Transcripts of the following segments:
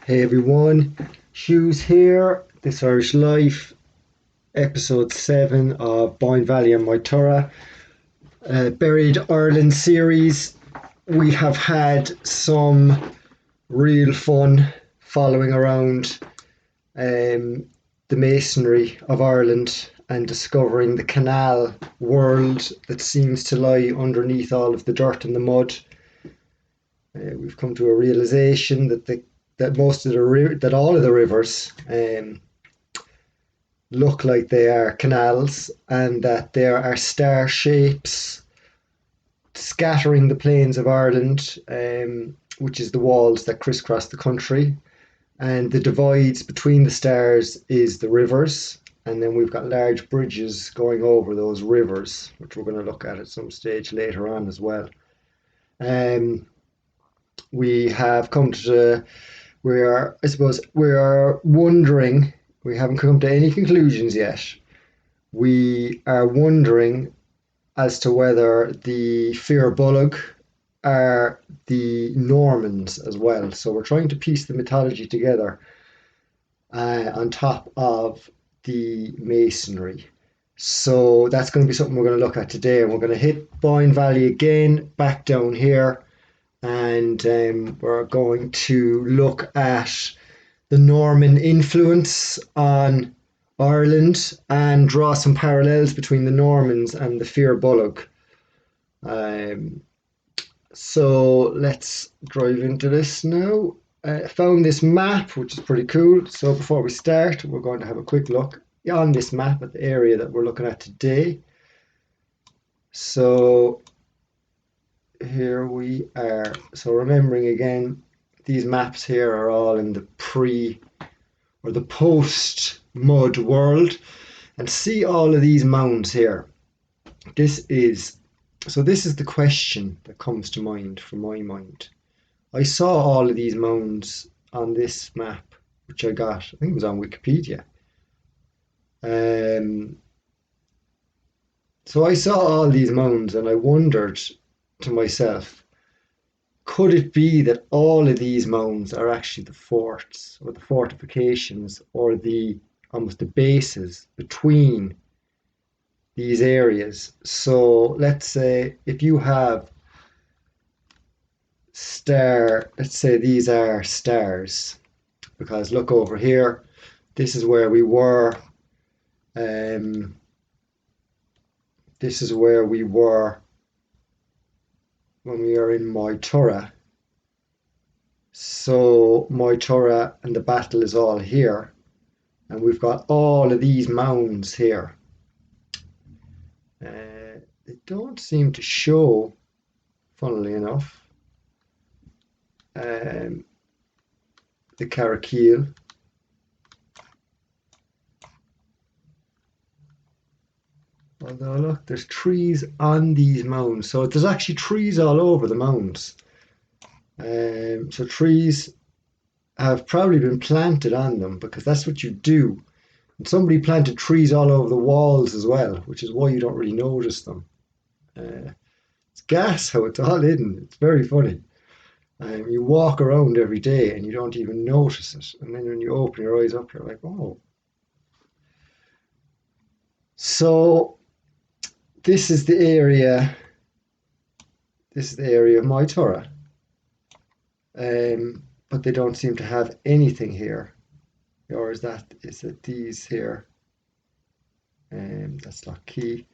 Hey everyone, Hughes here, This Irish Life, episode 7 of Boyne Valley and Moytura, Buried Ireland series. We have had some real fun following around the masonry of Ireland and discovering the canal world that seems to lie underneath all of the dirt and the mud. We've come to a realization that all of the rivers look like they are canals, and that there are star shapes scattering the plains of Ireland, which is the walls that crisscross the country, and the divides between the stars is the rivers. And then we've got large bridges going over those rivers, which we're going to look at some stage later on as well. We have come to we are wondering, we haven't come to any conclusions yet. We are wondering as to whether the Fir Bolg are the Normans as well. So we're trying to piece the mythology together on top of the masonry. So that's going to be something we're going to look at today, and we're going to hit Boyne Valley again, back down here, and we're going to look at the Norman influence on Ireland and draw some parallels between the Normans and the Fir Bolg. So let's drive into this now. I found this map, which is pretty cool. So before we start, we're going to have a quick look on this map at the area that we're looking at today. So here we are. So remembering again, these maps here are all in the pre or the post mud world, and see all of these mounds here. This is the question that comes to mind from my mind. I saw all of these mounds on this map, which I think it was on Wikipedia. So I saw all these mounds and I wondered to myself, could it be that all of these mounds are actually the forts or the fortifications or almost the bases between these areas? So let's say if you have let's say these are stars, because look over here, this is where we were. This is where we were when we are in Moytura. So Moytura and the battle is all here, and we've got all of these mounds here. They don't seem to show, funnily enough, the Carrakiel. Although look, there's trees on these mounds, so there's actually trees all over the mounds. So trees have probably been planted on them, because that's what you do. And somebody planted trees all over the walls as well, which is why you don't really notice them. It's gas how it's all hidden. It's very funny. You walk around every day and you don't even notice it. And then when you open your eyes up, you're like, oh. So this is the area. This is the area of Moytura. But they don't seem to have anything here. Or is it these here? That's Loch Key.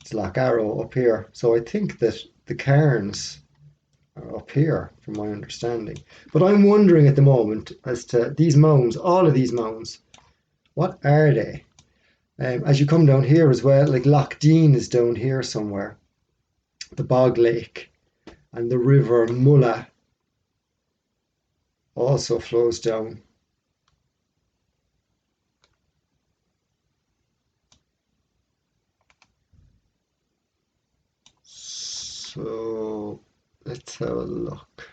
It's Loch Arrow up here. So I think that the cairns are up here, from my understanding. But I'm wondering at the moment as to these mounds, all of these mounds, what are they? As you come down here as well, like Loch Dean is down here somewhere, the Bog Lake, and the River Mulla also flows down. So let's have a look.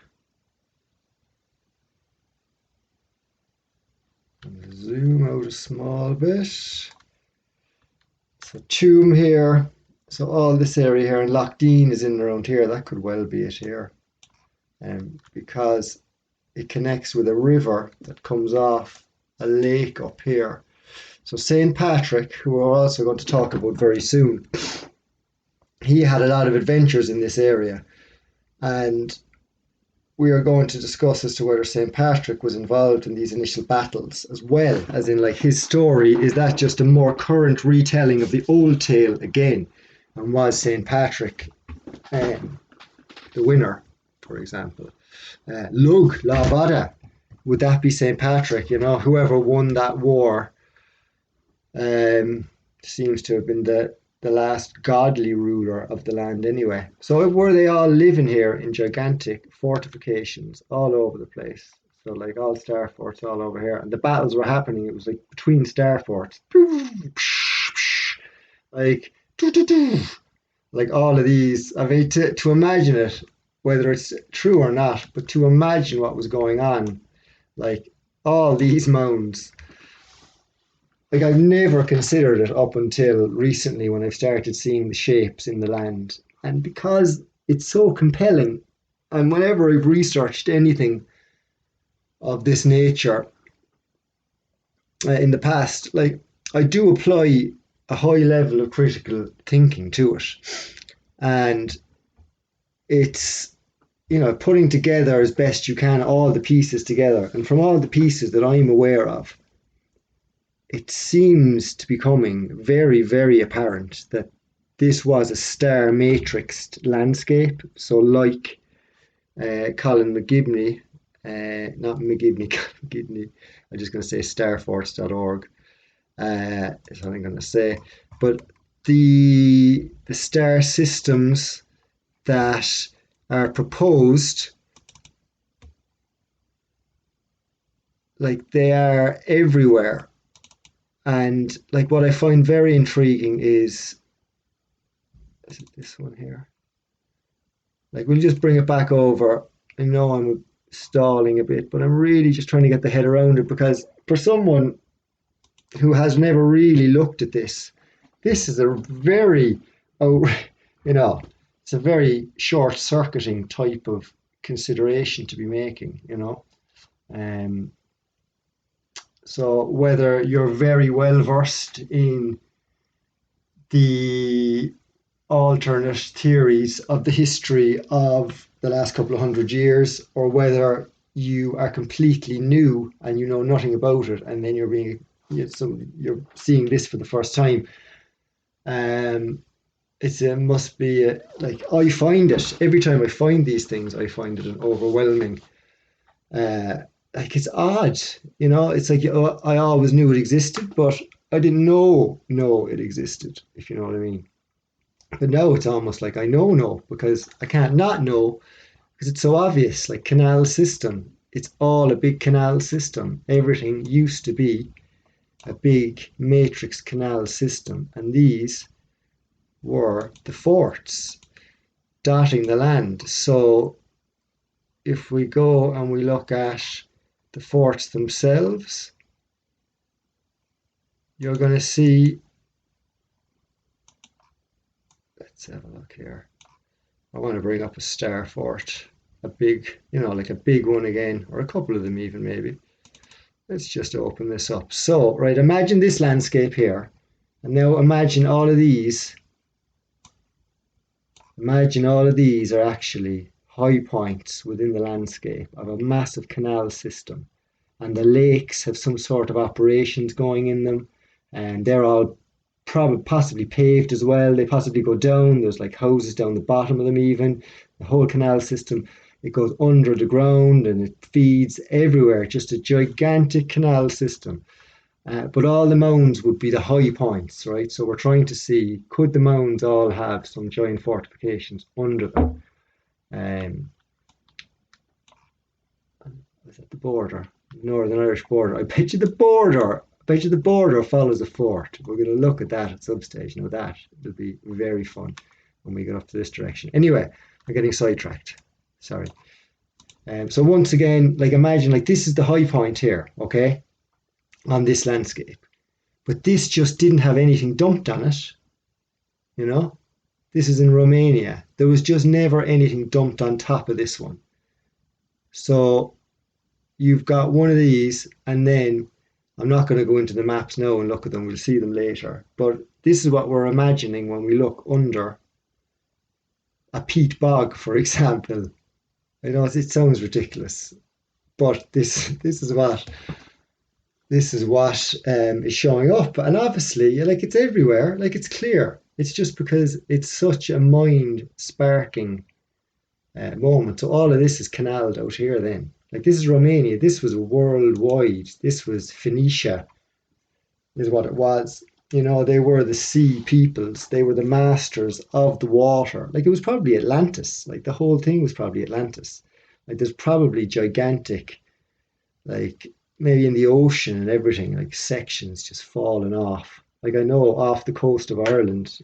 Zoom out a small bit. So Tuam here. So all this area here, and Loch Dean is in around here. That could well be it here. Because it connects with a river that comes off a lake up here. So St. Patrick, who we're also going to talk about very soon, he had a lot of adventures in this area. And we are going to discuss as to whether St. Patrick was involved in these initial battles as well, as in like his story, is that just a more current retelling of the old tale again? And was St. Patrick the winner, for example? Lug, La Bada, would that be St. Patrick? You know, whoever won that war um, seems to have been the last godly ruler of the land anyway. So were they all living here in gigantic fortifications all over the place? So like all Starforts all over here. And the battles were happening. It was like between Starforts. Like like all of these. I mean to imagine it, whether it's true or not, but to imagine what was going on, like all these mounds, like I've never considered it up until recently when I've started seeing the shapes in the land. And because it's so compelling, and whenever I've researched anything of this nature in the past, like I do apply a high level of critical thinking to it. And it's, putting together as best you can all the pieces together. And from all the pieces that I'm aware of, it seems to be becoming very, very apparent that this was a star matrixed landscape. So, like Colin McGibney, not McGibney, McGibney, I'm just going to say starforts.org, is what I'm going to say. But the star systems that are proposed, like they are everywhere. And like what I find very intriguing is it this one here? Like we'll just bring it back over. I know I'm stalling a bit, but I'm really just trying to get the head around it because for someone who has never really looked at this is a very, oh, it's a very short-circuiting type of consideration to be making. Um, so whether you're very well versed in the alternate theories of the history of the last couple of 100 years, or whether you are completely new and you know nothing about it, and then you're seeing this for the first time. It must be like I find it every time I find these things, I find it an overwhelming. Uh, like it's odd, It's like I always knew it existed, but I didn't know it existed. If you know what I mean. But now it's almost like I know because I can't not know because it's so obvious. Like canal system, it's all a big canal system. Everything used to be a big matrix canal system, and these were the forts dotting the land. So if we go and we look at the forts themselves, you're going to see. Let's have a look here. I want to bring up a star fort, a big, like a big one again, or a couple of them even maybe. Let's just open this up. So, right, imagine this landscape here. And now imagine all of these. Imagine all of these are actually high points within the landscape of a massive canal system. And the lakes have some sort of operations going in them. And they're all probably possibly paved as well. They possibly go down. There's like houses down the bottom of them even. The whole canal system, it goes under the ground and it feeds everywhere. Just a gigantic canal system. But all the mounds would be the high points, right? So we're trying to see, could the mounds all have some giant fortifications under them? Is that the border? Northern Irish border. I bet you the border follows a fort. We're going to look at that at some stage. That will be very fun when we get up to this direction. Anyway, I'm getting sidetracked. Sorry. So once again, like imagine like this is the high point here, okay, on this landscape. But this just didn't have anything dumped on it, you know? This is in Romania. There was just never anything dumped on top of this one. So you've got one of these, and then I'm not going to go into the maps now and look at them. We'll see them later. But this is what we're imagining when we look under a peat bog, for example. I know it sounds ridiculous, but this is what is showing up, and obviously, like it's everywhere, like it's clear. It's just because it's such a mind sparking moment. So all of this is canaled out here. Then, like this is Romania. This was worldwide. This was Phoenicia, is what it was. They were the sea peoples. They were the masters of the water. Like it was probably Atlantis. Like the whole thing was probably Atlantis. Like there's probably gigantic, like maybe in the ocean and everything, like sections just falling off. Like I know off the coast of Ireland,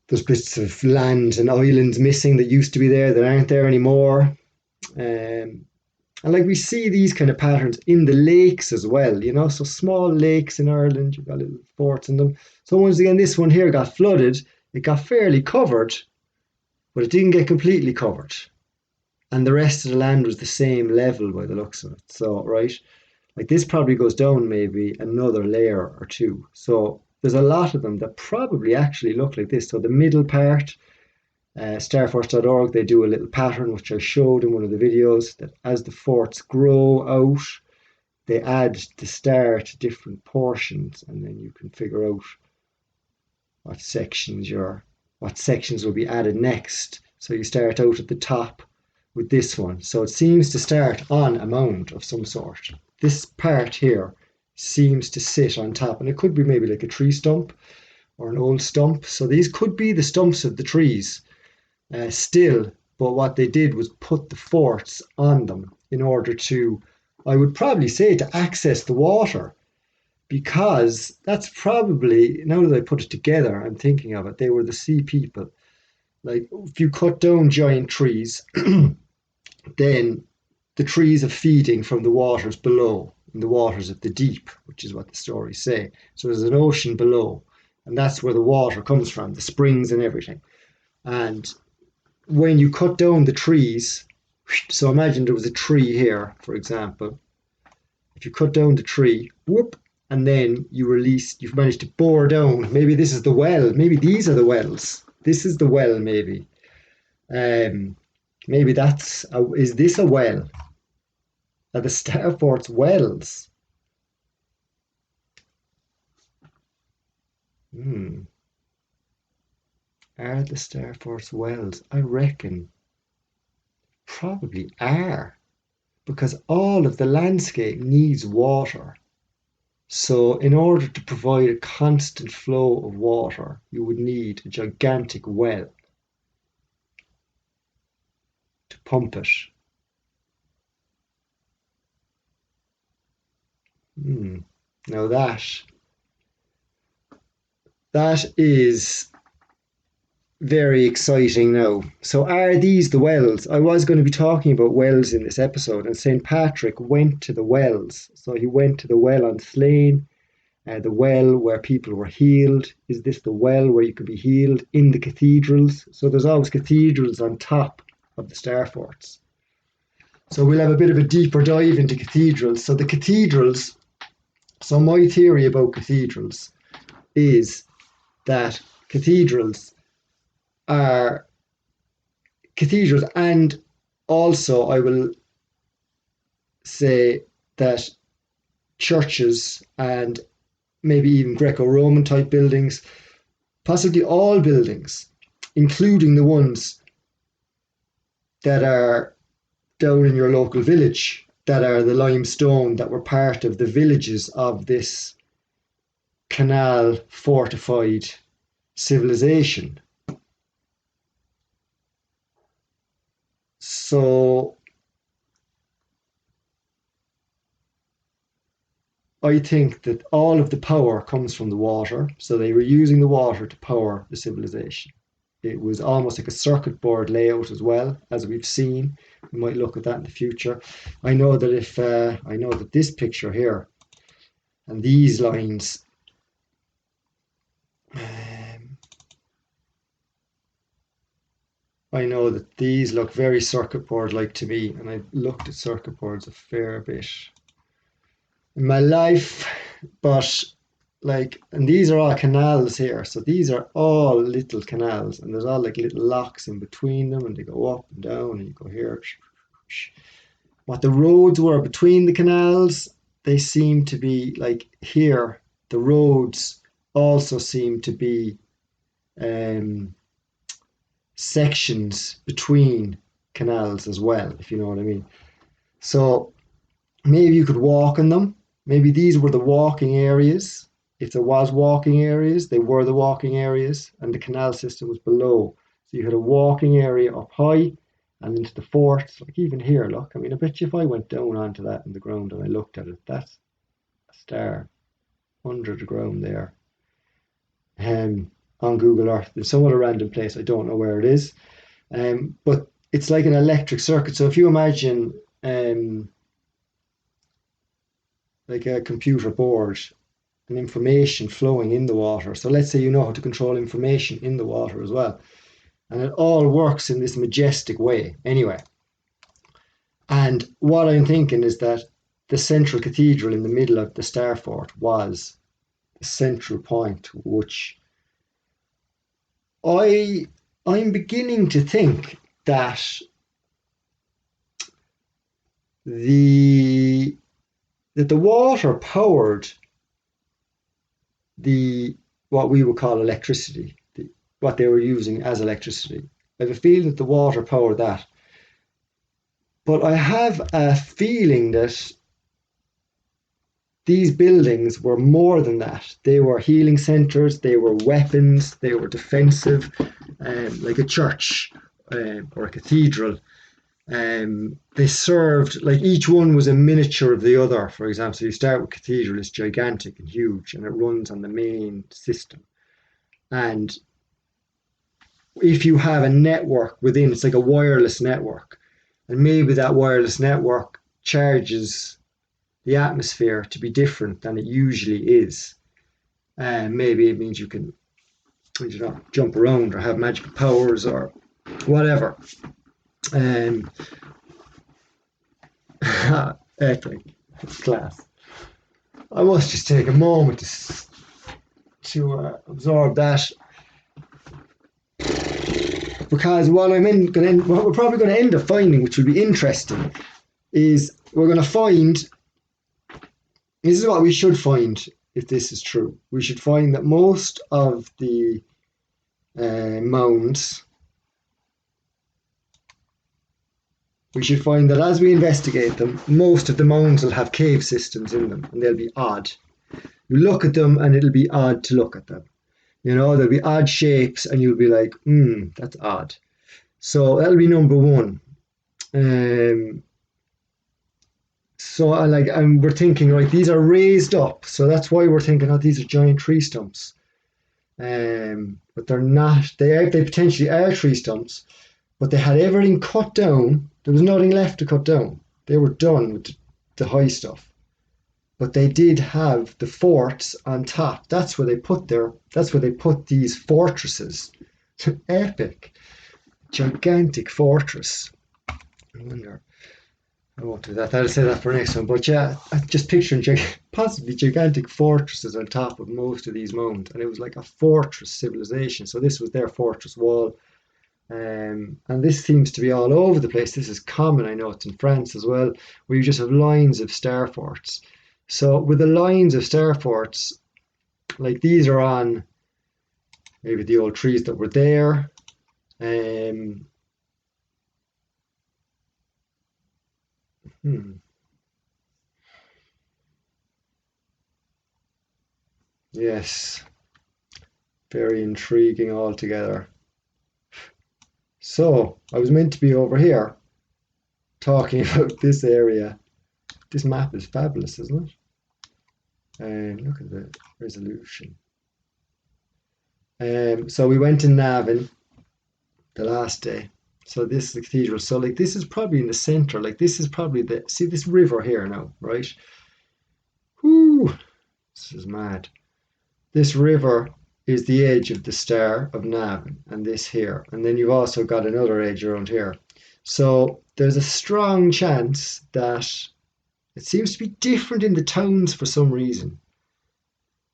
there's bits of land and islands missing that used to be there that aren't there anymore. Um, and like we see these kind of patterns in the lakes as well, so small lakes in Ireland, you've got little forts in them. So once again, this one here got flooded, it got fairly covered, but it didn't get completely covered. And the rest of the land was the same level by the looks of it. So, right, like this probably goes down maybe another layer or two. So there's a lot of them that probably actually look like this. So the middle part, starforts.org, they do a little pattern which I showed in one of the videos, that as the forts grow out, they add the star to different portions, and then you can figure out what sections will be added next. So you start out at the top with this one. So it seems to start on a mound of some sort. This part here seems to sit on top, and it could be maybe like a tree stump or an old stump. So these could be the stumps of the trees still, but what they did was put the forts on them in order to, I would probably say, to access the water, because that's probably, now that I put it together, I'm thinking of it, they were the sea people. Like if you cut down giant trees, then the trees are feeding from the waters below, in the waters of the deep, which is what the stories say. So there's an ocean below, and that's where the water comes from, the springs and everything. And when you cut down the trees, so imagine there was a tree here, for example. If you cut down the tree, whoop, and then you've managed to bore down. Maybe this is the well. Maybe these are the wells. This is the well, maybe. Maybe is this a well? Are the Starforts wells? Hmm. Are the Starforts wells? I reckon probably are, because all of the landscape needs water. So in order to provide a constant flow of water, you would need a gigantic well to pump it. Now that is very exciting now. So are these the wells? I was going to be talking about wells in this episode, and St. Patrick went to the wells. So he went to the well on Slane, the well where people were healed. Is this the well where you could be healed? In the cathedrals. So there's always cathedrals on top of the Starforts. So we'll have a bit of a deeper dive into cathedrals. So my theory about cathedrals is that cathedrals are cathedrals, and also I will say that churches and maybe even Greco-Roman type buildings, possibly all buildings, including the ones that are down in your local village, that are the limestone, that were part of the villages of this canal fortified civilization. So I think that all of the power comes from the water. So they were using the water to power the civilization. It was almost like a circuit board layout as well, as we've seen. We might look at that in the future. I know that this picture here and these lines, um, I know that these look very circuit board like to me, and I've looked at circuit boards a fair bit in my life, but like, and these are all canals here. So these are all little canals, and there's all like little locks in between them, and they go up and down, and you go here. What the roads were between the canals, they seem to be like here. The roads also seem to be um, sections between canals as well, if you know what I mean. So maybe you could walk in them. Maybe these were the walking areas. If there was walking areas, they were the walking areas, and the canal system was below. So you had a walking area up high and into the forts. Like even here, look. I mean, I bet you if I went down onto that in the ground and I looked at it, that's a star under the ground there. On Google Earth, in some other random place. I don't know where it is. But it's like an electric circuit. So if you imagine um, like a computer board and information flowing in the water. So let's say you know how to control information in the water as well. And it all works in this majestic way anyway. And what I'm thinking is that the central cathedral in the middle of the Starfort was the central point, which I I'm beginning to think that the the water powered the what we would call electricity, what they were using as electricity. I have a feeling that the water powered that. But I have a feeling that these buildings were more than that. They were healing centres, they were weapons, they were defensive, like a church or a cathedral. They served, like each one was a miniature of the other. For example, so you start with cathedral, it's gigantic and huge, and it runs on the main system. And if you have a network within, it's like a wireless network, and maybe that wireless network charges the atmosphere to be different than it usually is. And maybe it means you can, you know, jump around or have magical powers or whatever. Um, Epic, class. I must just take a moment to absorb that because what we're probably going to end up finding, which will be interesting, is we're going to find. This is what we should find if this is true. We should find that most of the mounds. We should find that as we investigate them, most of the mounds will have cave systems in them, and they'll be odd. You look at them, and it'll be odd to look at them. You know, there'll be odd shapes, and you'll be like, that's odd. So that'll be number one. Um, so I like, and we're thinking, right, these are raised up, so that's why we're thinking, oh, these are giant tree stumps. But they're not. They potentially are tree stumps, but they had everything cut down. There was nothing left to cut down. They were done with the high stuff. But they did have the forts on top. That's where they put these fortresses. Epic, gigantic fortress. I wonder. I won't do that. I'll say that for next one. But yeah, I'm just picturing possibly gigantic fortresses on top of most of these mounds, and it was like a fortress civilization. So this was their fortress wall, and this seems to be all over the place. This is common. I know it's in France as well, where you just have lines of star forts. So with the lines of star forts, like these are on maybe the old trees that were there. Um, hmm, yes, very intriguing altogether. So I was meant to be over here talking about this area. This map is fabulous, isn't it? And look at the resolution. So we went to Navan the last day. So this is the cathedral. So like this is probably in the center. Like this is probably see this river here now, right? Whoo, this is mad. This river is the edge of the star of Navan, and this here. And then you've also got another edge around here. So there's a strong chance that it seems to be different in the towns for some reason.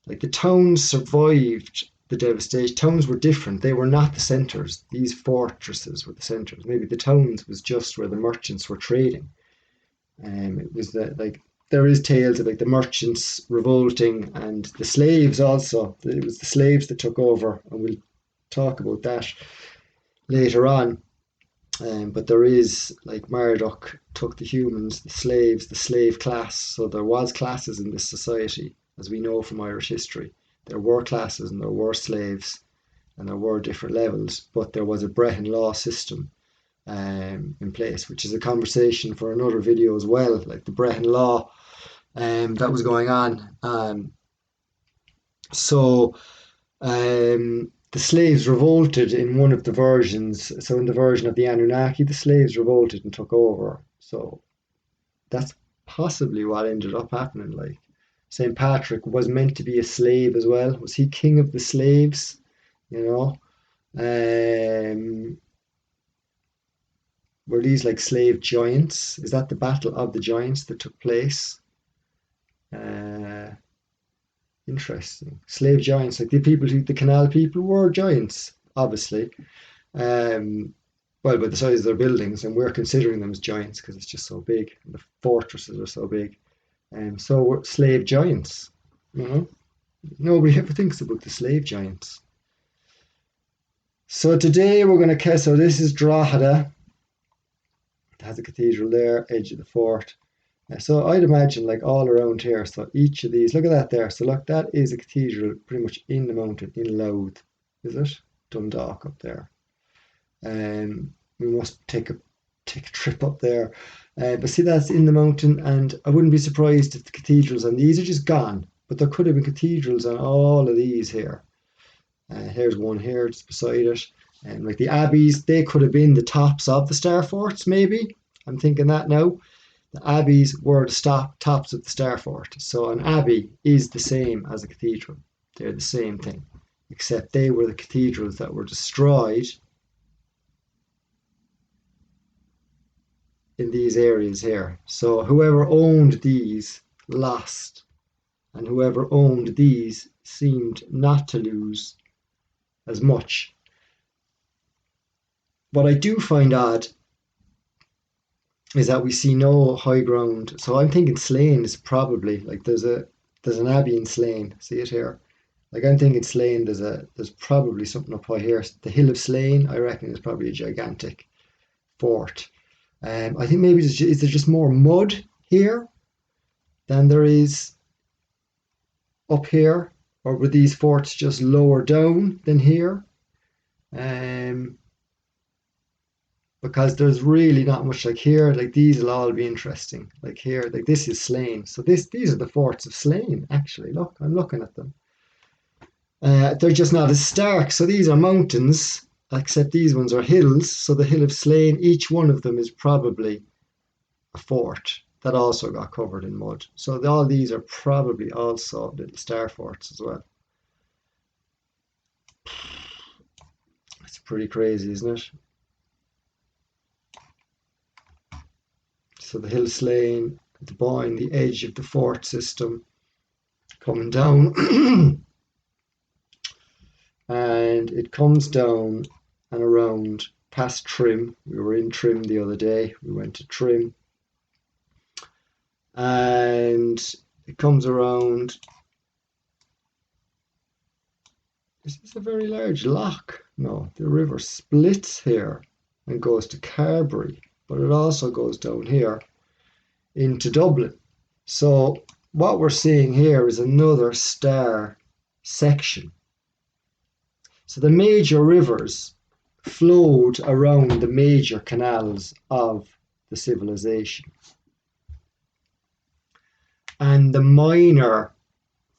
Like the towns survived the devastation. Towns were different. They were not the centres. These fortresses were the centres. Maybe the towns was just where the merchants were trading. It was that like there is tales of like the merchants revolting and the slaves also. It was the slaves that took over, and we'll talk about that later on. But there is like Marduk took the humans, the slaves, the slave class. So there was classes in this society, as we know from Irish history. There were classes and there were slaves and there were different levels, but there was a Brehon law system in place, which is a conversation for another video as well, like the Brehon law that was going on. So the slaves revolted in one of the versions. So in the version of the Anunnaki, the slaves revolted and took over. So that's possibly what ended up happening. Like St. Patrick was meant to be a slave as well. Was he king of the slaves? You know, were these like slave giants? Is that the battle of the giants that took place? Uh, Interesting. Slave giants, like the people who the canal people were giants, obviously. Um, well, by the size of their buildings, and we're considering them as giants because it's just so big. And the fortresses are so big. And so we're slave giants, you know. Nobody ever thinks about the slave giants. So today we're going to, so this is Drogheda. It has a cathedral there, edge of the fort. So I'd imagine like all around here, so each of these, look at that there. So look, that is a cathedral pretty much in the mountain, in Louth, is it? Dundalk up there. We must take a trip up there. But see, that's in the mountain, and I wouldn't be surprised if the cathedrals on these are just gone. But there could have been cathedrals on all of these here. Here's one here just beside it. And like the abbeys, they could have been the tops of the Starforts, maybe. I'm thinking that now. The abbeys were the tops of the Starfort. So an abbey is the same as a cathedral. They're the same thing, except they were the cathedrals that were destroyed in these areas here. So whoever owned these lost, and whoever owned these seemed not to lose as much. What I do find odd is that we see no high ground. So I'm thinking Slane is probably like there's an abbey in Slane. See it here? Like I'm thinking Slane. There's probably something up high here. The hill of Slane, I reckon, is probably a gigantic fort. I think maybe is there just more mud here than there is up here, or were these forts just lower down than here? Because there's really not much like here. Like these will all be interesting. Like here, like this is Slane. So these are the forts of Slane. Actually, look, I'm looking at them. They're just not as stark. So these are mountains, except these ones are hills. So the hill of Slane, each one of them is probably a fort that also got covered in mud. So all these are probably also little star forts as well. It's pretty crazy, isn't it? So the hill Slane, the Boyne, the edge of the fort system coming down. And it comes down and around past Trim. We were in Trim the other day. We went to Trim. And it comes around. Is this a very large loch? No, the river splits here and goes to Carbery, but it also goes down here into Dublin. So what we're seeing here is another star section. So the major rivers flowed around the major canals of the civilization. And the minor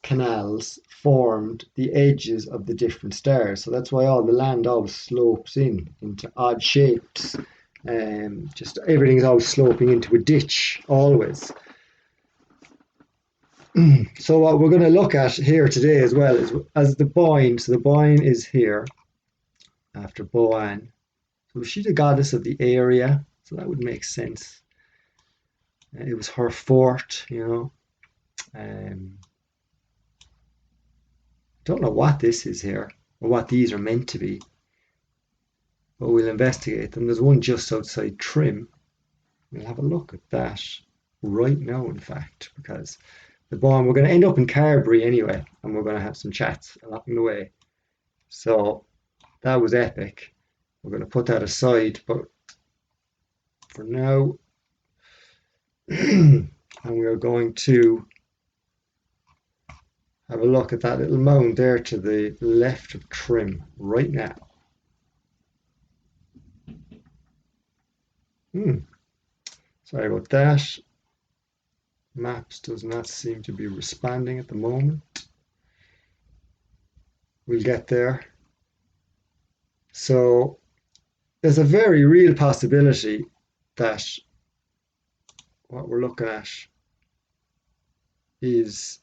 canals formed the edges of the different stars. So that's why all the land always slopes into odd shapes. Just everything's always sloping into a ditch, always. So what we're going to look at here today as well is as the Boyne. So the Boyne is here after Boan. So she's the goddess of the area, so that would make sense. It was her fort, you know. Don't know what this is here or what these are meant to be, but we'll investigate them. There's one just outside Trim. We'll have a look at that right now, in fact, because the Boyne, we're going to end up in Carberry anyway, and we're going to have some chats along the way. So that was epic. We're going to put that aside, but for now, and we are going to have a look at that little mound there to the left of Trim right now. Sorry about that. Maps does not seem to be responding at the moment. We'll get there. So there's a very real possibility that what we're looking at is,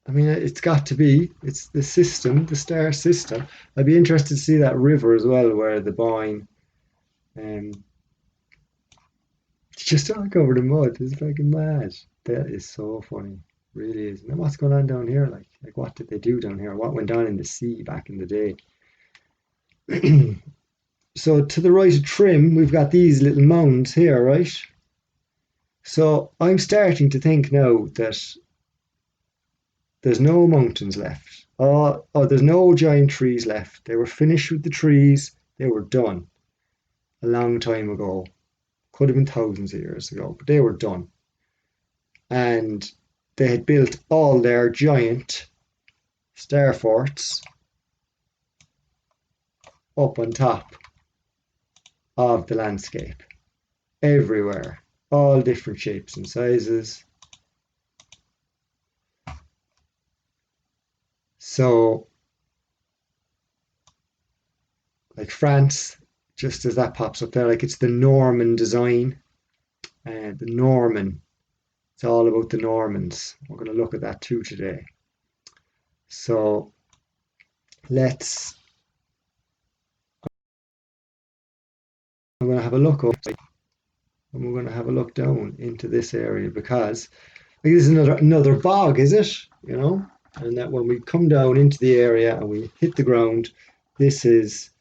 I mean, it's got to be, it's the system, the star system. I'd be interested to see that river as well, where the Boyne, just all over the mud. It's fucking mad. That is so funny. Really is. And what's going on down here? Like what did they do down here? What went on in the sea back in the day? So to the right of Trim, we've got these little mounds here, right? So I'm starting to think now that there's no mountains left. Oh, there's no giant trees left. They were finished with the trees. They were done a long time ago. Could have been thousands of years ago, but they were done. And they had built all their giant starforts up on top of the landscape, everywhere, all different shapes and sizes. So, like France, just as that pops up there, like it's the Norman design, and the Norman. It's all about the Normans. We're going to look at that too today. So let's. I'm going to have a look up, and we're going to have a look down into this area because like, this is another bog, is it? You know, and that when we come down into the area and we hit the ground, this is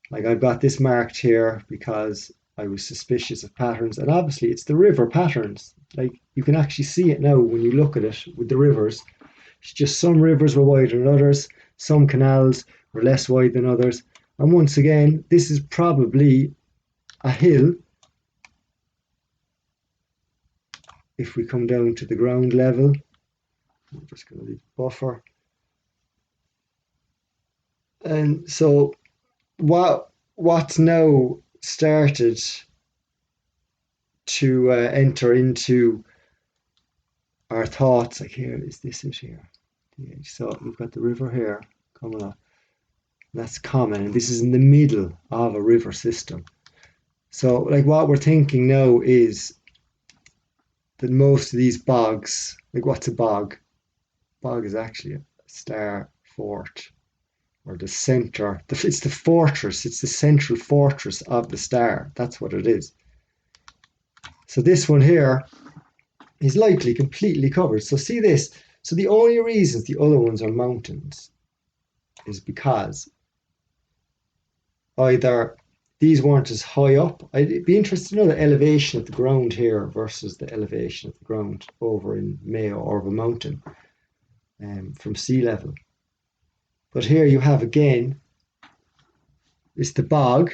like I've got this marked here because I was suspicious of patterns, and obviously it's the river patterns. Like you can actually see it now when you look at it with the rivers. It's just some rivers were wider than others, some canals were less wide than others, and once again, this is probably a hill. If we come down to the ground level, I'm just going to leave a buffer. And so what's now started to enter into our thoughts, like here, is this it here? Yeah, so we've got the river here coming up. That's common, and this is in the middle of a river system. So like what we're thinking now is that most of these bogs, like what's a bog? Bog is actually a star fort, or the center. It's the fortress. It's the central fortress of the star. That's what it is. So this one here is likely completely covered. So see this. So the only reasons the other ones are mountains is because either these weren't as high up. I'd be interested to know the elevation of the ground here versus the elevation of the ground over in Mayo or of a mountain from sea level. But here you have again, it's the bog.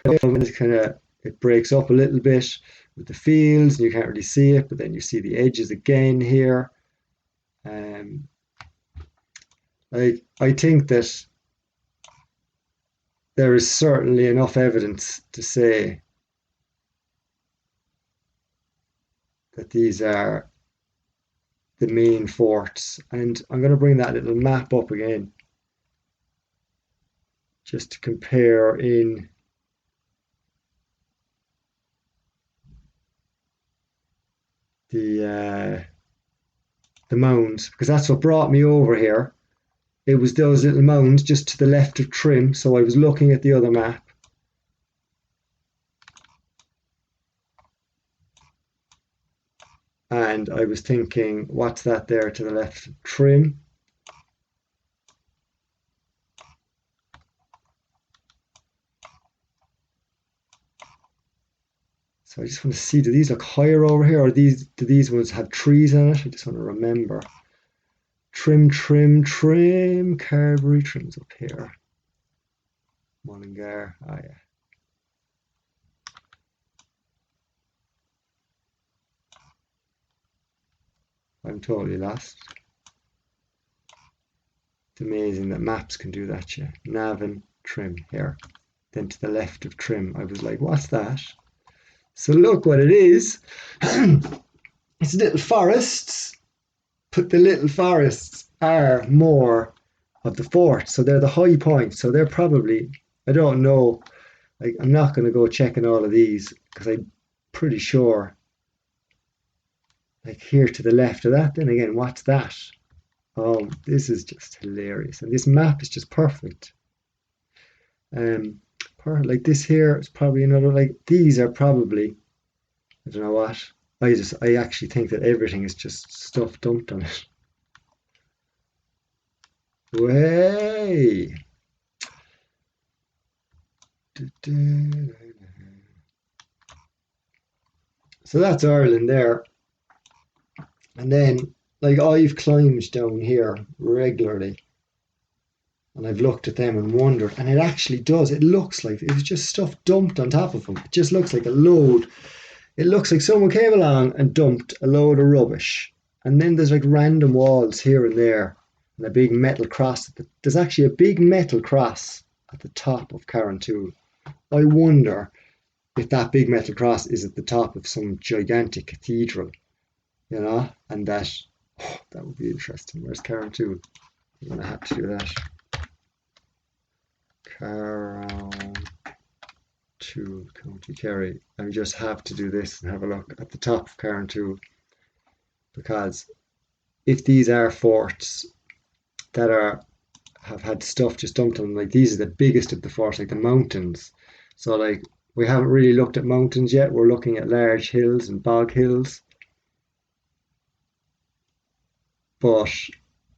It breaks up a little bit with the fields, and you can't really see it, but then you see the edges again here. I think that there is certainly enough evidence to say that these are the main forts. And I'm going to bring that little map up again just to compare in the mounds, because that's what brought me over here. It was those little mounds just to the left of Trim, so I was looking at the other map. And I was thinking, what's that there to the left of Trim? So I just want to see, do these look higher over here, or do these ones have trees in it? I just want to remember. Trim, Carberry Trim's up here. Mullingar, yeah. I'm totally lost. It's amazing that maps can do that, yeah. Navan, Trim, here. Then to the left of Trim, I was like, what's that? So look what it is. It's little forests, but the little forests are more of the fort. So they're the high points. So they're probably, I don't know, like I'm not going to go checking all of these because I'm pretty sure, like here to the left of that, then again, what's that? Oh, this is just hilarious. And this map is just perfect. Like this here is probably another, like these are probably, I don't know what. I actually think that everything is just stuff dumped on it. Way. So that's Ireland there. And then, like, I've climbed down here regularly. And I've looked at them and wondered. And it actually does. It looks like it was just stuff dumped on top of them. It just looks like a load. It looks like someone came along and dumped a load of rubbish. And then there's like random walls here and there. And a big metal cross. There's actually a big metal cross at the top of Carrantoul. I wonder if that big metal cross is at the top of some gigantic cathedral, you know, and that would be interesting. Where's Carrantoul? I'm gonna have to do that. Carrantoul, County Kerry. I just have to do this and have a look at the top of Carrantoul, because if these are forts that have had stuff just dumped on them, like these are the biggest of the forts, like the mountains. So like we haven't really looked at mountains yet. We're looking at large hills and bog hills. But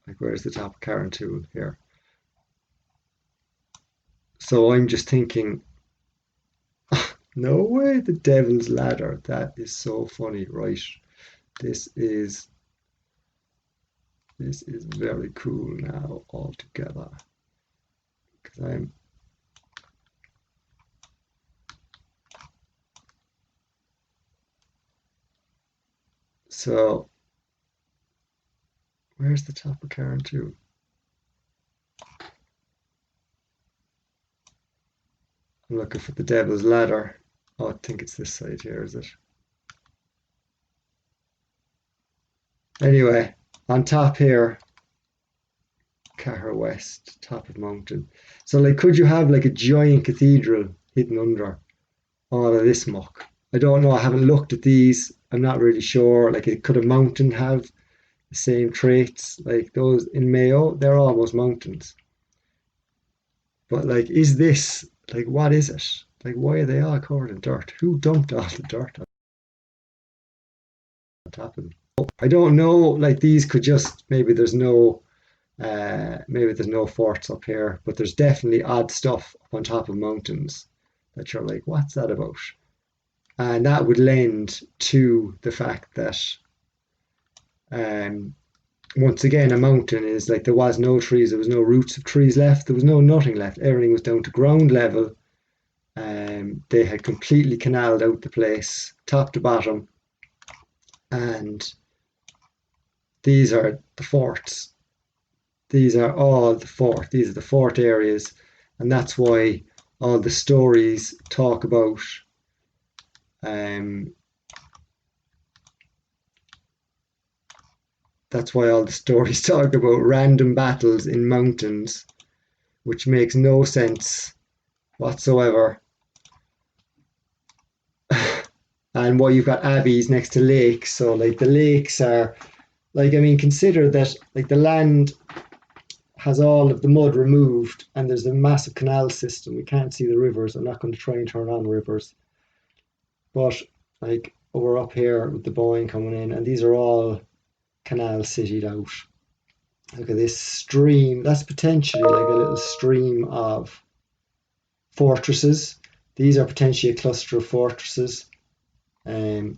like where's the top of Carrantoul here? So I'm just thinking, no way, the Devil's Ladder. That is so funny, right? This is very cool now altogether. Because I'm so where's the top of Carrantoul? I'm looking for the Devil's Ladder. Oh, I think it's this side here, is it? Anyway, on top here, Cahir West, top of mountain. So like could you have like a giant cathedral hidden under all of this muck? I don't know, I haven't looked at these. I'm not really sure. Like could a mountain have the same traits? Like those in Mayo, they're almost mountains. But like is this like what is it? Like why are they all covered in dirt? Who dumped all the dirt on top of them? I don't know, like these could just maybe there's no forts up here, but there's definitely odd stuff up on top of mountains that you're like, what's that about? And that would lend to the fact that, um, once again, a mountain is like there was no trees, there was no roots of trees left, there was nothing left. Everything was down to ground level. They had completely canaled out the place, top to bottom, and these are the forts. These are all the fort. These are the fort areas, and that's why all the stories talk about um, that's why all the stories talk about random battles in mountains, which makes no sense whatsoever. and why you've got abbeys next to lakes. So like the lakes are like, I mean, consider that like the land has all of the mud removed and there's a massive canal system. We can't see the rivers. I'm not going to try and turn on rivers. But like we're up here with the Boyne coming in, and these are all canal citied out. Look at this stream. That's potentially like a little stream of fortresses. These are potentially a cluster of fortresses. Um,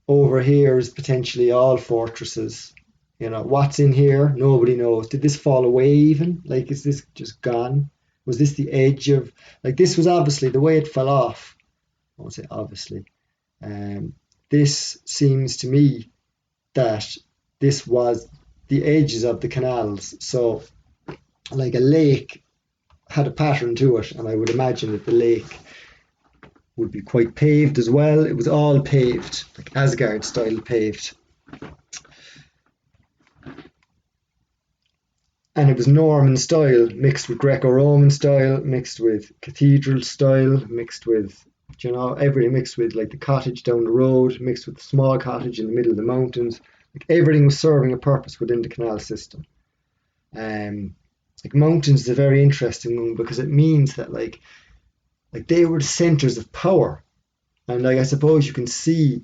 Over here is potentially all fortresses. You know, what's in here? Nobody knows. Did this fall away even? Like, is this just gone? Was this the edge of, like, this was obviously the way it fell off. I won't say obviously. Um, this seems to me that this was the edges of the canals. So, like, a lake had a pattern to it, and I would imagine that the lake would be quite paved as well. It was all paved, like Asgard style paved. And it was Norman style mixed with Greco-Roman style, mixed with cathedral style, mixed with, you know, everything mixed with like the cottage down the road, mixed with the small cottage in the middle of the mountains. Like everything was serving a purpose within the canal system. Like mountains is a very interesting one because it means that like they were the centers of power. And like I suppose you can see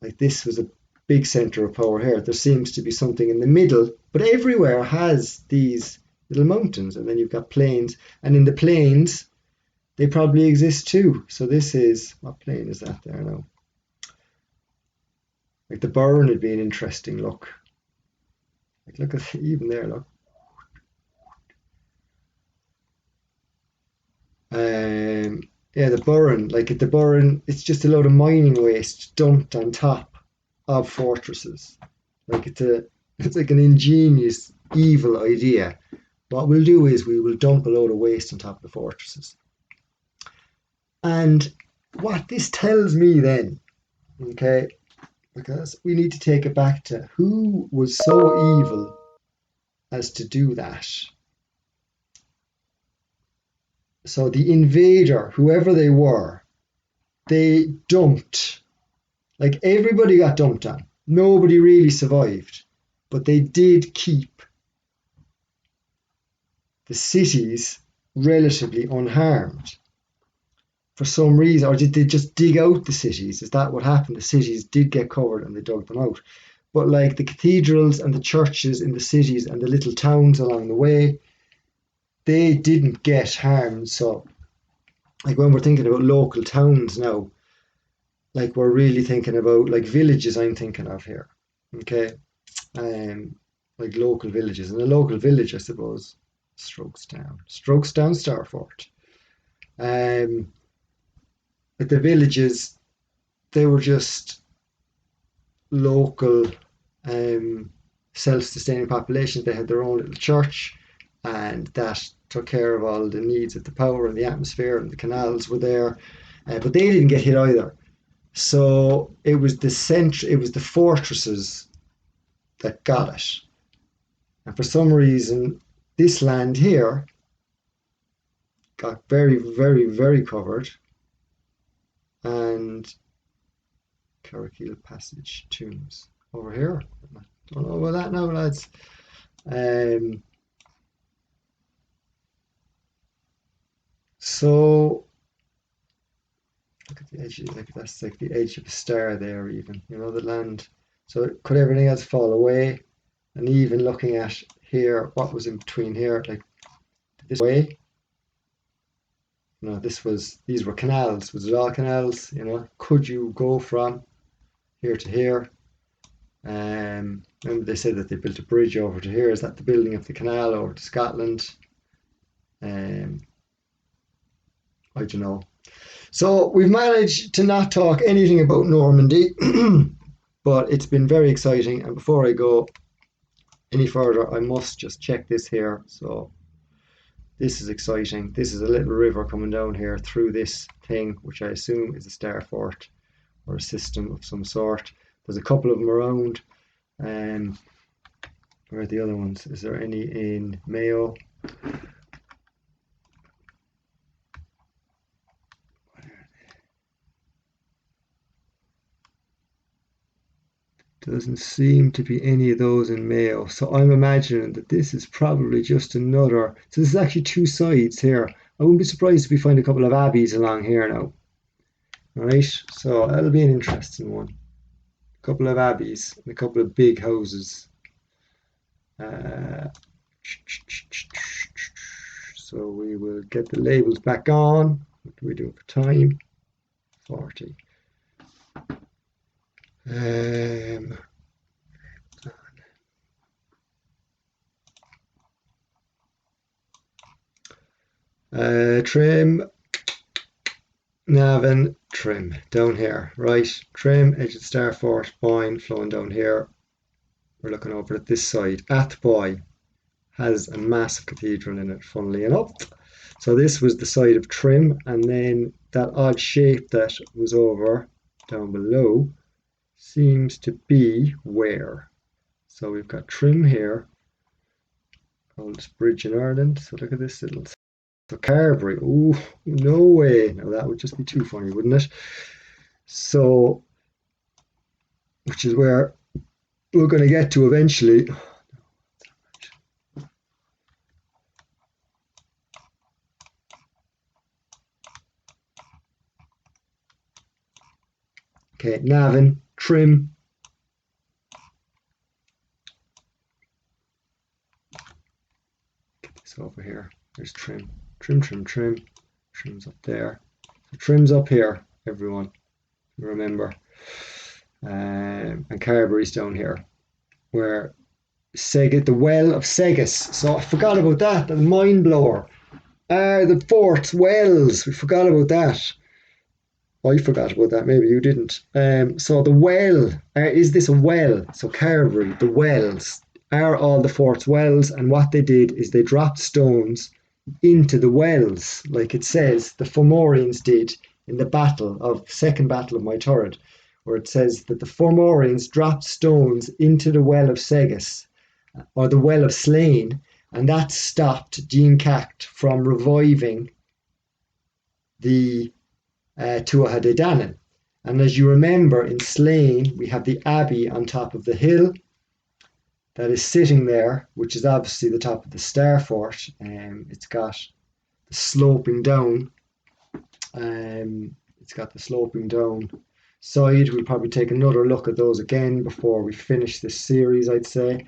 like this was a big center of power here. There seems to be something in the middle, but everywhere has these little mountains, and then you've got plains, and in the plains they probably exist too. So this is, what plain is that there now? Like the Burren would be an interesting look. Like look at even there, look. Yeah, the Burren, like at the Burren, it's just a load of mining waste dumped on top of fortresses. Like it's like an ingenious evil idea. What we'll do is we will dump a load of waste on top of the fortresses. And what this tells me then, okay, because we need to take it back to who was so evil as to do that. So the invader, whoever they dumped, like everybody got dumped on. Nobody really survived, but they did keep the cities relatively unharmed for some reason. Or did they just dig out the cities? Is that what happened? The cities did get covered and they dug them out. But like the cathedrals and the churches in the cities and the little towns along the way, they didn't get harmed. So like when we're thinking about local towns now, like we're really thinking about like villages I'm thinking of here. Okay. Um like local villages. And a local village, I suppose, Strokes down Starfort. Um but the villages, they were just local self-sustaining populations. They had their own little church, and that took care of all the needs of the power and the atmosphere, and the canals were there, but they didn't get hit either. So it was it was the fortresses that got it, and for some reason, this land here got very, very, very covered, and Carrickeel Passage tombs over here. I don't know about that now, lads. Um, so look at the edge. Like that's like the edge of a star there, even you know the land. So could everything else fall away? And even looking at here, what was in between here, like this way. You know, these were canals. Was it all canals? You know, could you go from here to here? Remember they said that they built a bridge over to here. Is that the building of the canal over to Scotland? Um, I don't know. So we've managed to not talk anything about Normandy, but it's been very exciting. And before I go any further, I must just check this here. So this is exciting. This is a little river coming down here through this thing, which I assume is a Starfort or a system of some sort. There's a couple of them around. Where are the other ones? Is there any in Mayo? Doesn't seem to be any of those in Mayo. So I'm imagining that this is probably just another. So this is actually two sides here. I wouldn't be surprised if we find a couple of abbeys along here now. All right, so that'll be an interesting one. A couple of abbeys and a couple of big houses. So we will get the labels back on. What do we do for time? 40. Trim, Navan, trim down here, right? Trim, edge of Starfort, Boyne, flowing down here. We're looking over at this side. Athboy has a massive cathedral in it, funnily enough. So this was the side of Trim, and then that odd shape that was over down below seems to be where. So we've got Trim here, oldest bridge in Ireland. So look at this little. So Carberry, oh no way! Now that would just be too funny, wouldn't it? So, which is where we're going to get to eventually. Okay, Navan, Trim. Get this over here. There's Trim. Trim's up there. So Trim's up here, everyone. Remember. And Carberry's down here. Where the well of Segus. So I forgot about that. The mind blower. The forts, wells. We forgot about that. I forgot about that. Maybe you didn't. So the well. Is this a well? So Carberry, the wells. Are all the forts wells? And what they did is they dropped stones into the wells, like it says the Fomorians did in the second battle of my turret, where it says that the Fomorians dropped stones into the well of Segus, or the well of Slane, and that stopped Jean Cacht from reviving the Tuatha De Danann. And as you remember, in Slane, we have the abbey on top of the hill that is sitting there, which is obviously the top of the Starfort. It's got the sloping down. It's got the sloping down side. We'll probably take another look at those again before we finish this series, I'd say.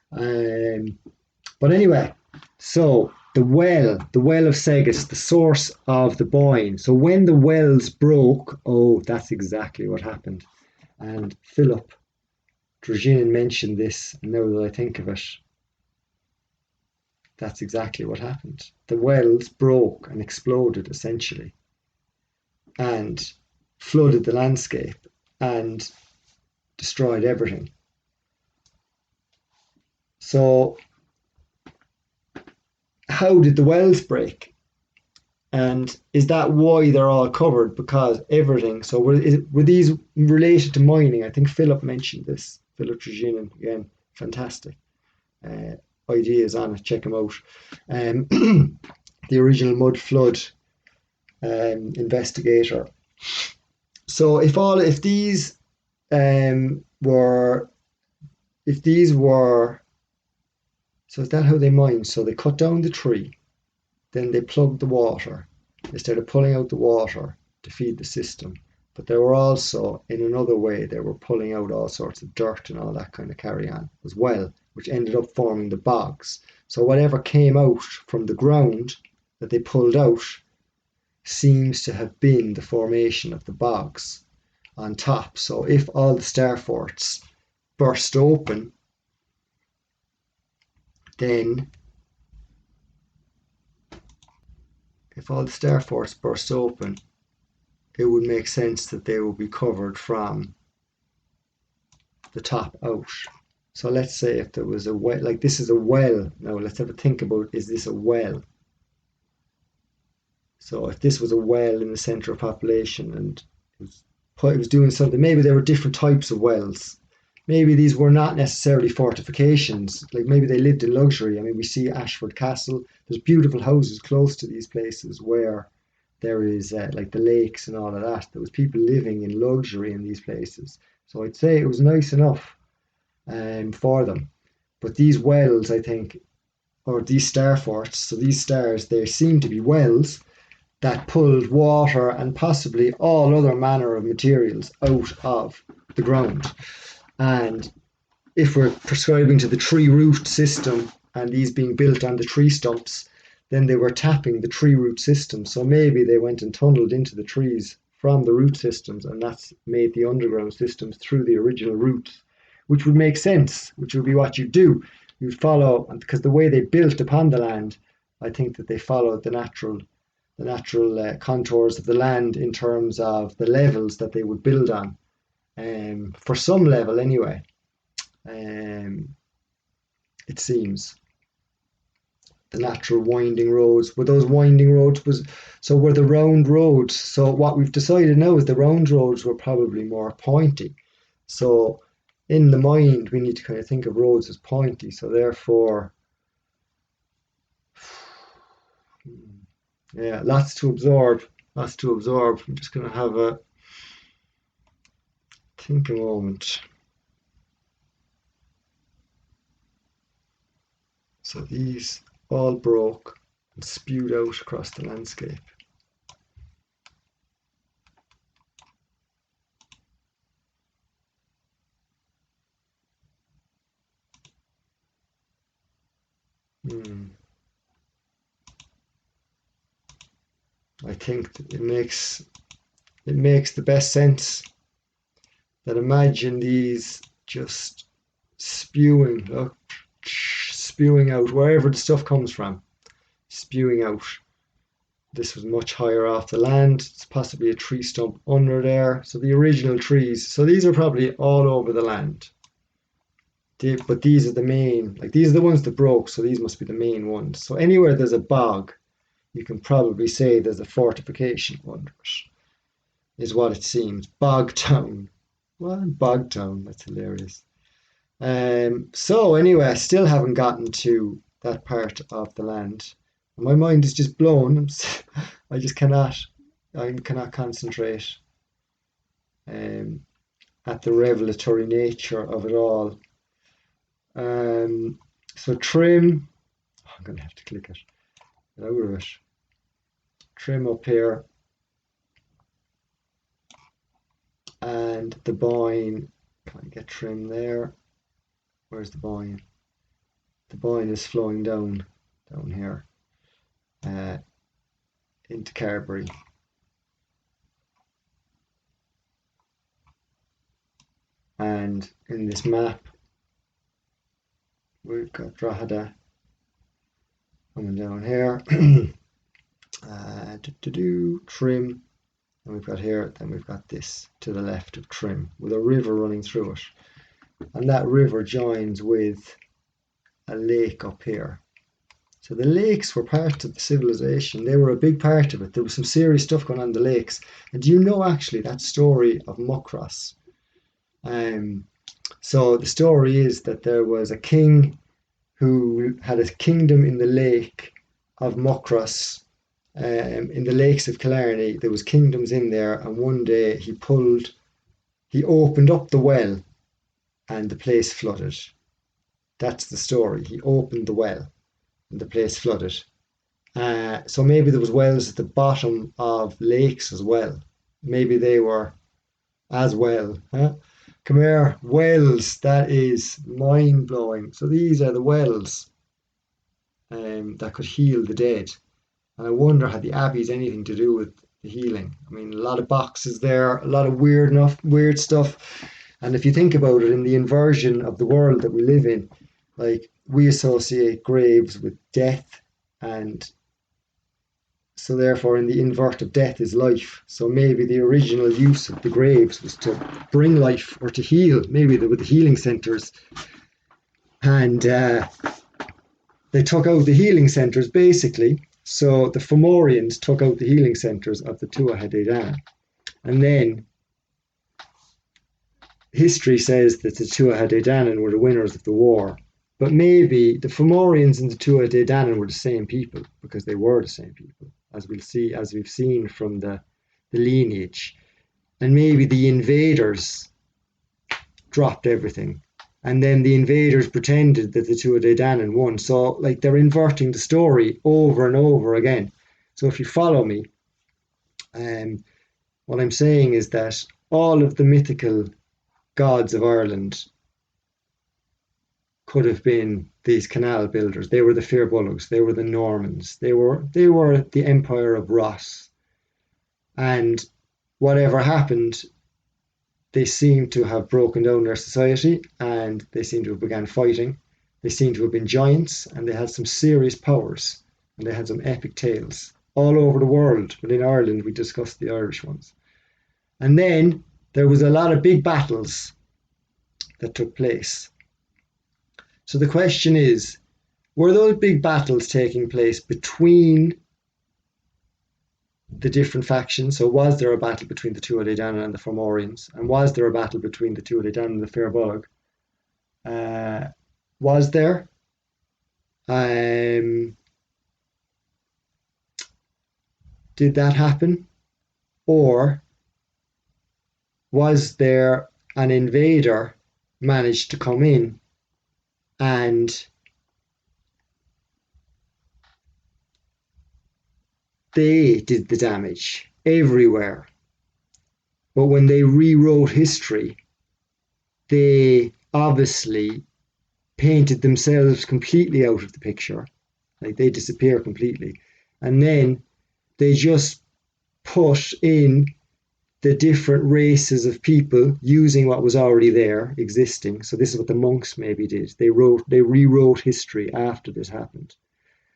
But anyway, so the well of Segus, the source of the Boyne. So when the wells broke, that's exactly what happened. And Philip Dragin mentioned this, and now that I think of it, that's exactly what happened. The wells broke and exploded, essentially, and flooded the landscape and destroyed everything. So how did the wells break? And is that why they're all covered? Because everything. So were these related to mining? I think Philip mentioned this. Philip Trujillo, again, fantastic ideas on it. Check him out. The original mud flood investigator. So if these were, so is that how they mine? So they cut down the tree. Then they plugged the water. They started pulling out the water to feed the system. But they were also, in another way, they were pulling out all sorts of dirt and all that kind of carry on as well, which ended up forming the bogs. So whatever came out from the ground that they pulled out seems to have been the formation of the bogs on top. So if all the Starforts burst open, then if all the Starforts burst open, it would make sense that they would be covered from the top out. So let's say if there was a well, like this is a well. Now let's have a think about, is this a well? So if this was a well in the centre of population and it was doing something, maybe there were different types of wells. Maybe these were not necessarily fortifications, like maybe they lived in luxury. I mean, we see Ashford Castle. There's beautiful houses close to these places where there is like the lakes and all of that. There was people living in luxury in these places. So I'd say it was nice enough for them. But these wells, I think, or these starforts, so these stars, they seem to be wells that pulled water and possibly all other manner of materials out of the ground. And if we're prescribing to the tree root system and these being built on the tree stumps, then they were tapping the tree root system. So maybe they went and tunneled into the trees from the root systems, and that's made the underground systems through the original roots, which would make sense, which would be what you do. You'd follow, because the way they built upon the land, I think that they followed the natural contours of the land in terms of the levels that they would build on, for some level anyway. Um, it seems the natural winding roads were those winding roads was so were the round roads. So what we've decided now is the round roads were probably more pointy. So in the mind, we need to kind of think of roads as pointy. So therefore, yeah, lots to absorb. Lots to absorb. I'm just going to have a think a moment. So these all broke and spewed out across the landscape. Hmm. I think it makes the best sense that imagine these just spewing, look, spewing out wherever the stuff comes from, spewing out. This was much higher off the land. It's possibly a tree stump under there. So the original trees. So these are probably all over the land. But these are the main, like these are the ones that broke. So these must be the main ones. So anywhere there's a bog, you can probably say there's a fortification under it, is what it seems. Bog town. Well, bog town. That's hilarious. So anyway, I still haven't gotten to that part of the land. My mind is just blown. I just cannot. I cannot concentrate um, at the revelatory nature of it all. Um, so trim. I'm gonna have to click it. Get out of it. Trim up here, and the boyne. Can I get trim there? Where's the boyne? The boyne is flowing down here, uh, into Carberry. And in this map, we've got Drogheda coming down here. Trim. And we've got here, then we've got this to the left of Trim with a river running through it. And that river joins with a lake up here. So the lakes were part of the civilization. They were a big part of it. There was some serious stuff going on in the lakes. And do you know actually that story of Muckross? So the story is that there was a king who had a kingdom in the lake of Muckross. In the lakes of Killarney, there was kingdoms in there, and one day he opened up the well, and the place flooded. That's the story. He opened the well, and the place flooded. So maybe there was wells at the bottom of lakes as well. Maybe they were as well. Huh? Come here, wells. That is mind blowing. So these are the wells that could heal the dead. And I wonder had the abbeys anything to do with the healing? I mean, a lot of boxes there, a lot of weird stuff. And if you think about it, in the inversion of the world that we live in, like we associate graves with death, and so therefore in the invert of death is life. So maybe the original use of the graves was to bring life or to heal. Maybe they were the healing centres, and they took out the healing centres basically. So the Fomorians took out the healing centres of the Tuatha De Danann. And then history says that the Tuatha De Danann were the winners of the war. But maybe the Fomorians and the Tuatha De Danann were the same people, because they were the same people, as we've seen from the lineage. And maybe the invaders dropped everything and then the invaders pretended that the Tuatha Dé Danann won. So like they're inverting the story over and over again. So if you follow me, um, what I'm saying is that all of the mythical gods of Ireland could have been these canal builders. They were the Fir Bolgs, they were the Normans, they were the Empire of Ross. And whatever happened, they seem to have broken down their society and they seem to have began fighting. They seem to have been giants and they had some serious powers and they had some epic tales all over the world. But in Ireland, we discussed the Irish ones. And then there was a lot of big battles that took place. So the question is, were those big battles taking place between the different factions? So was there a battle between the Tuatha Dé Danann and the Fomorians? And was there a battle between the Tuatha Dé Danann and the Fir Bolg? Was there? Um, did that happen? Or was there an invader managed to come in and they did the damage everywhere? But when they rewrote history, they obviously painted themselves completely out of the picture. Like they disappear completely. And then they just put in the different races of people using what was already there, existing. So this is what the monks maybe did. They rewrote history after this happened.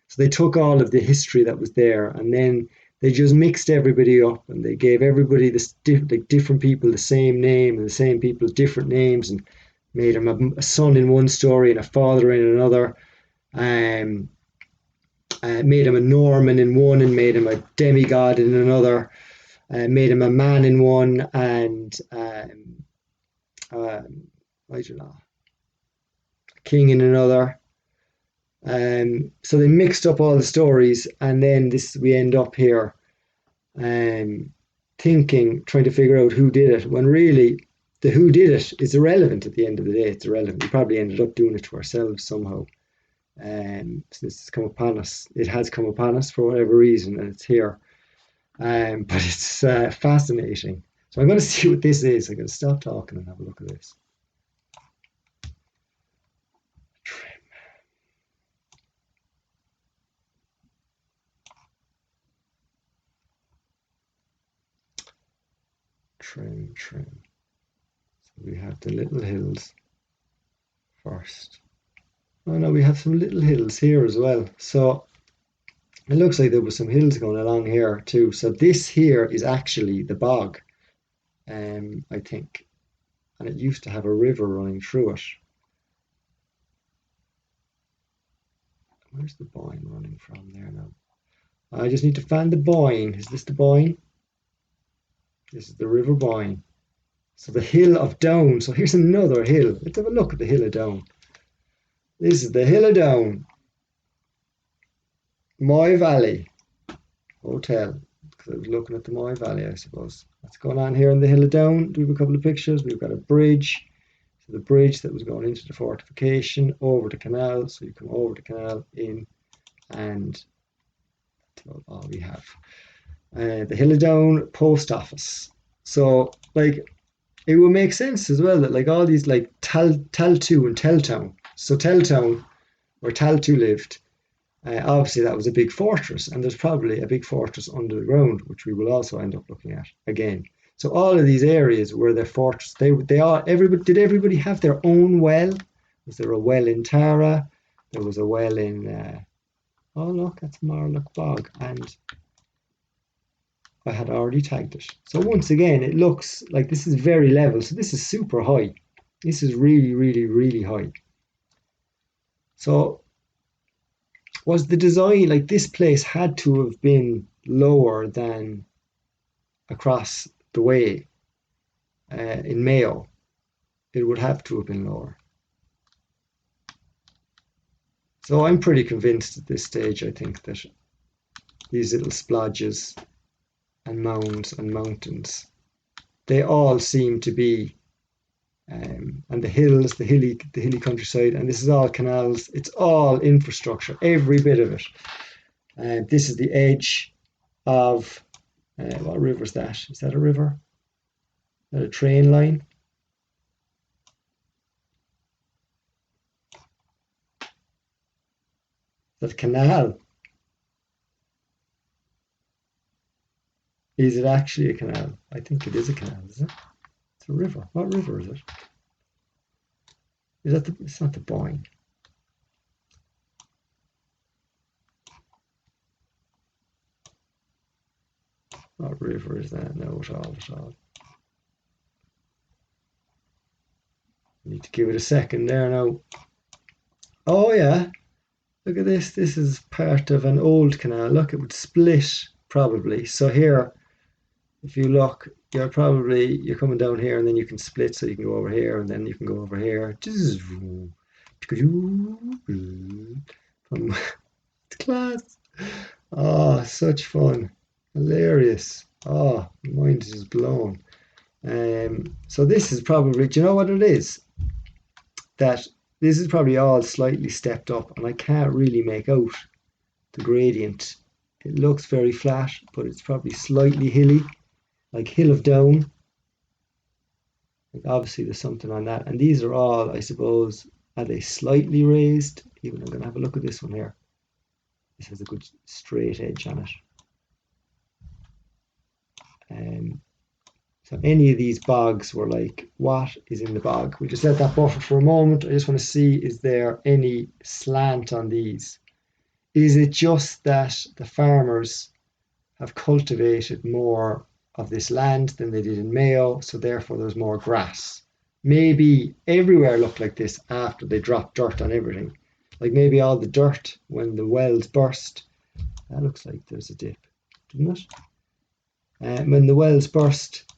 So they took all of the history that was there and then they just mixed everybody up and they gave everybody this like different people the same name and the same people different names and made him a son in one story and a father in another. Um, made him a Norman in one and made him a demigod in another. Made him a man in one and I don't know, a king in another. So they mixed up all the stories, and then this we end up here, um, trying to figure out who did it. When really, the who did it is irrelevant at the end of the day. It's irrelevant. We probably ended up doing it to ourselves somehow. So this has come upon us. It has come upon us for whatever reason, and it's here. But it's fascinating. So I'm going to see what this is. I'm going to stop talking and have a look at this. Trim. So we have the little hills first. Oh no, we have some little hills here as well. So it looks like there was some hills going along here too. So this here is actually the bog, I think. And it used to have a river running through it. Where's the Boyne running from there now? I just need to find the Boyne. Is this the Boyne? This is the River Boyne. So the Hill of Down. So here's another hill. Let's have a look at the Hill of Down. This is the Hill of Down. Moy Valley Hotel. Because I was looking at the Moy Valley, I suppose. What's going on here in the Hill of Down? We have a couple of pictures. We've got a bridge. So the bridge that was going into the fortification over the canal. So you come over the canal in and that's all we have. The Hill of Down post office. So like it would make sense as well that like all these like Taltu and Teltown. So Teltown, where Taltu lived, obviously that was a big fortress, and there's probably a big fortress under the ground, which we will also end up looking at again. So all of these areas were their fortress. They all everybody did everybody have their own well? Was there a well in Tara? There was a well in oh look, that's Marlock Bog, and I had already tagged it. So once again, it looks like this is very level. So this is super high. This is really, really, really high. So was the design like this place had to have been lower than across the way in Mayo? It would have to have been lower. So I'm pretty convinced at this stage, I think that these little splodges and mounds and mountains, they all seem to be and the hills, the hilly countryside, and this is all canals. It's all infrastructure, every bit of it. And this is the edge of what river is that? Is that a river? Is that a train line? Is that a canal? Is it actually a canal? I think it is a canal, is it? It's a river. What river is it? Is that the? It's not the Boyne. What river is that? No, at all, at all. Need to give it a second there now. Oh yeah, look at this. This is part of an old canal. Look, it would split probably. So here, if you look, you're coming down here, and then you can split, so you can go over here, and then you can go over here. From class. Oh, such fun. Hilarious. Oh, my mind is just blown. So this is probably, do you know what it is? That this is probably all slightly stepped up, and I can't really make out the gradient. It looks very flat, but it's probably slightly hilly, like Hill of Down. Like obviously there's something on that. And these are all, I suppose, are they slightly raised? Even I'm going to have a look at this one here. This has a good straight edge on it. So any of these bogs were like, what is in the bog? We just let that buffer for a moment. I just want to see, is there any slant on these? Is it just that the farmers have cultivated more of this land than they did in Mayo, so therefore there's more grass? Maybe everywhere looked like this after they dropped dirt on everything. Like maybe all the dirt when the wells burst. That looks like there's a dip, doesn't it? When the wells burst,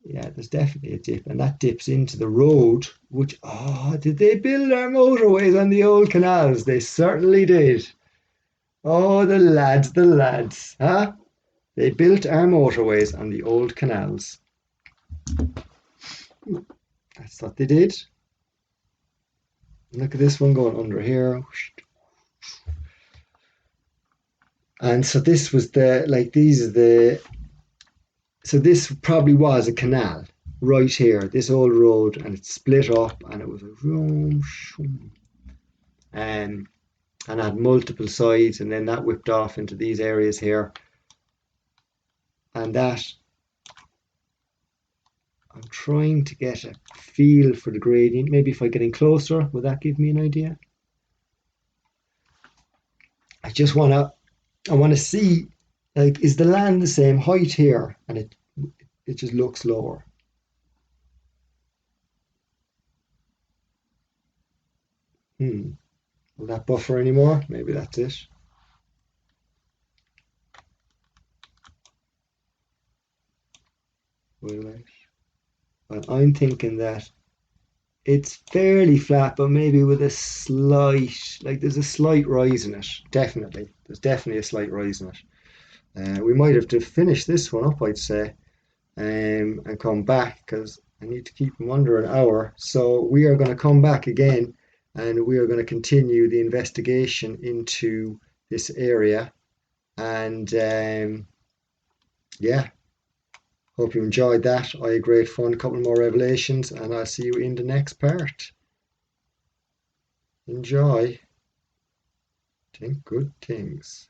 yeah, there's definitely a dip, and that dips into the road, which, oh, did they build our motorways on the old canals? They certainly did. Oh, the lads, huh? They built our motorways on the old canals. That's what they did. Look at this one going under here. And so this was the, like, these are the, so this probably was a canal right here, this old road, and it split up, and it was a room, and had multiple sides, and then that whipped off into these areas here. And that, I'm trying to get a feel for the gradient. Maybe if I get in closer, will that give me an idea? I want to see, like, is the land the same height here, and it just looks lower. Hmm. Will that buffer anymore? Maybe that's it. Will it? Well, I'm thinking that it's fairly flat, but maybe with a slight, like there's a slight rise in it. Definitely, there's definitely a slight rise in it. We might have to finish this one up, I'd say, and come back because I need to keep them under an hour. So we are going to come back again, and we are going to continue the investigation into this area. And yeah, hope you enjoyed that. I had great fun, a couple more revelations, and I'll see you in the next part. Enjoy. Think good things.